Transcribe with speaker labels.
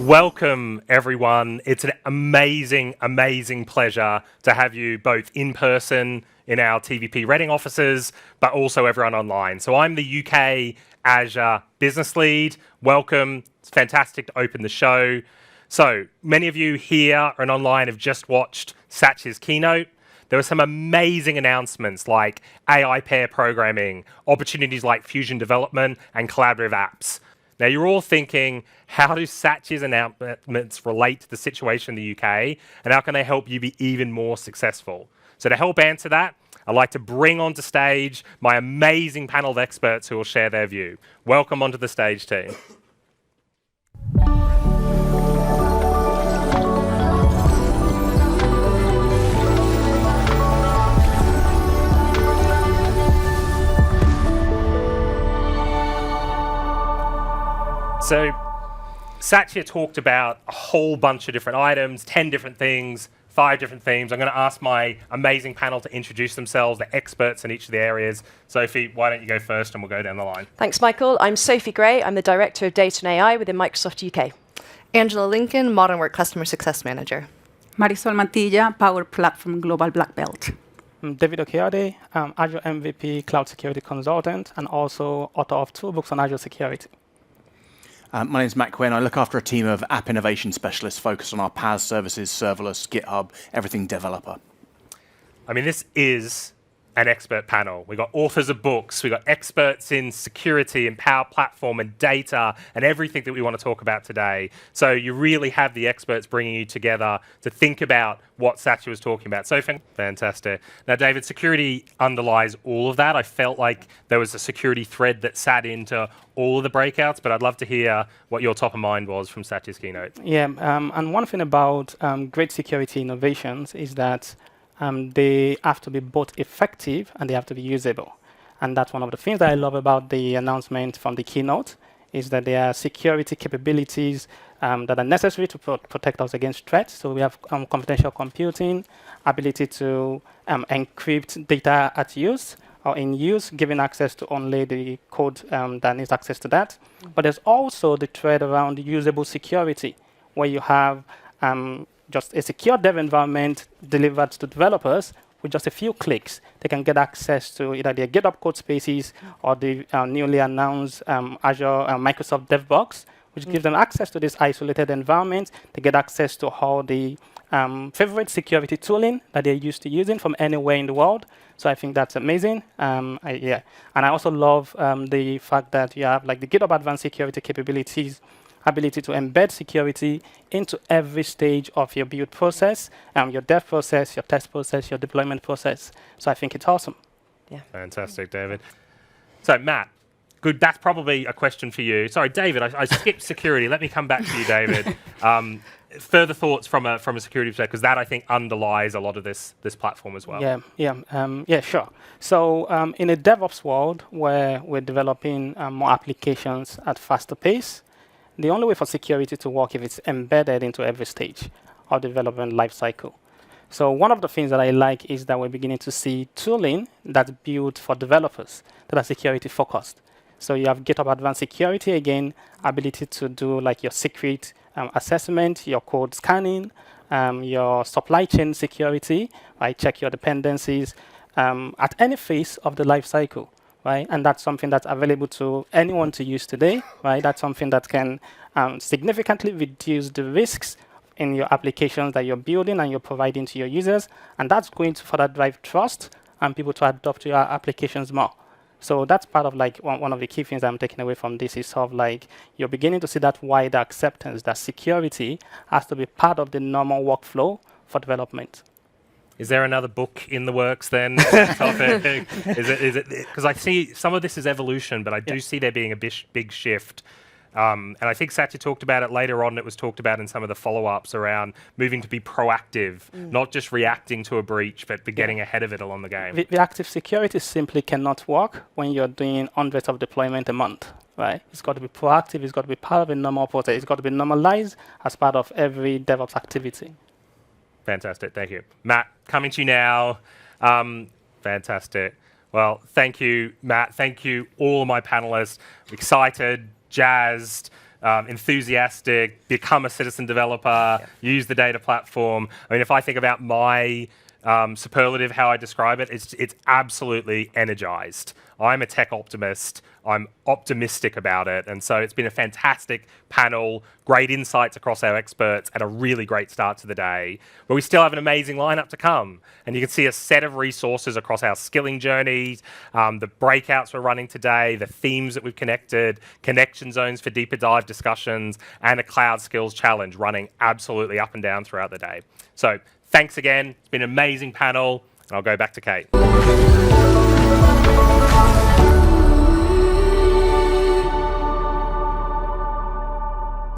Speaker 1: Welcome, everyone. It's an amazing, amazing pleasure to have you both in person in our TVP Reading offices, but also everyone online. So I'm the UK Azure Business Lead. Welcome. It's fantastic to open the show. So many of you here and online have just watched Satya's keynote. There were some amazing announcements like AI pair programming, opportunities like fusion development, and collaborative apps. Now, you're all thinking, how do Satya's announcements relate to the situation in the UK, and how can they help you be even more successful? So to help answer that, I'd like to bring onto stage my amazing panel of experts who will share their view. Welcome onto the stage, team. So Satya talked about a whole bunch of different items, 10 different things, 5 different themes. I'm going to ask my amazing panel to introduce themselves. They're experts in each of the areas. Sophie, why don't you go first and we'll go down the line.
Speaker 2: Thanks, Michael. I'm Sophie Gray. I'm the Director of Data and AI within Microsoft UK.
Speaker 3: Angela Lincoln, Modern Work Customer Success Manager.
Speaker 4: Marisol Mantilla, Power Platform Global Black Belt.
Speaker 5: I'm David Okiade, Azure MVP Cloud Security Consultant, and also author of 2 books on Azure security.
Speaker 6: My name is Matt Quinn. I look after a team of app innovation specialists focused on our PaaS services, serverless, GitHub, everything developer.
Speaker 1: I mean, this is an expert panel. We've got authors of books, we've got experts in security and Power Platform and data and everything that we want to talk about today. So you really have the experts bringing you together to think about what Satya was talking about. So fantastic. Now, David, security underlies all of that. I felt like there was a security thread that sat into all of the breakouts, but I'd love to hear what your top of mind was from Satya's keynote.
Speaker 5: Yeah, and one thing about great security innovations is that they have to be both effective and they have to be usable. And that's one of the things that I love about the announcement from the keynote, is that there are security capabilities that are necessary to protect us against threats. So we have confidential computing, ability to encrypt data at use or in use, giving access to only the code that needs access to that. But there's also the thread around usable security, where you have just a secure dev environment delivered to developers with just a few clicks. They can get access to either their GitHub code spaces or the newly announced Azure Microsoft DevBox, which gives them access to this isolated environment. They get access to all the favorite security tooling that they're used to using from anywhere in the world. So I think that's amazing. Yeah, and I also love the fact that you have like the GitHub Advanced Security capabilities, ability to embed security into every stage of your build process, your dev process, your test process, your deployment process. So I think it's awesome.
Speaker 2: Yeah.
Speaker 1: Fantastic, David. So Matt, good. That's probably a question for you. Sorry, David, I skipped security. Let me come back to you, David. Further thoughts from a security perspective, because that I think underlies a lot of this platform as well.
Speaker 5: Yeah, sure. So in a DevOps world where we're developing more applications at faster pace, the only way for security to work if it's embedded into every stage of the development lifecycle. So one of the things that I like is that we're beginning to see tooling that's built for developers that are security focused. So you have GitHub Advanced Security, again, ability to do like your secret assessment, your code scanning, your supply chain security, right? Check your dependencies at any phase of the lifecycle. Right? And that's something that's available to anyone to use today. Right? That's something that can significantly reduce the risks in your applications that you're building and you're providing to your users. And that's going to further drive trust and people to adopt your applications more. So that's part of like one of the key things that I'm taking away from this is sort of like you're beginning to see that wider acceptance that security has to be part of the normal workflow for development.
Speaker 1: Is there another book in the works then? Is it? Because I see some of this is evolution, but I do see there being a big shift. And I think Satya talked about it later on. It was talked about in some of the follow-ups around moving to be proactive, not just reacting to a breach, but getting ahead of it along the game.
Speaker 5: Reactive security simply cannot work when you're doing hundreds of deployment a month. Right? It's got to be proactive. It's got to be part of a normal process. It's got to be normalized as part of every DevOps activity.
Speaker 1: Fantastic, thank you. Matt, coming to you now. Fantastic. Well, thank you, Matt. Thank you, all of my panelists. I'm excited, jazzed, enthusiastic, become a citizen developer, use the data platform. I mean, if I think about my superlative, how I describe it, it's absolutely energized. I'm a tech optimist. I'm optimistic about it. And so it's been a fantastic panel, great insights across our experts, and a really great start to the day. But we still have an amazing lineup to come. And you can see a set of resources across our skilling journeys, the breakouts we're running today, the themes that we've connected, connection zones for deeper dive discussions, and a cloud skills challenge running absolutely up and down throughout the day. So thanks again. It's been an amazing panel. And I'll go back to Kate.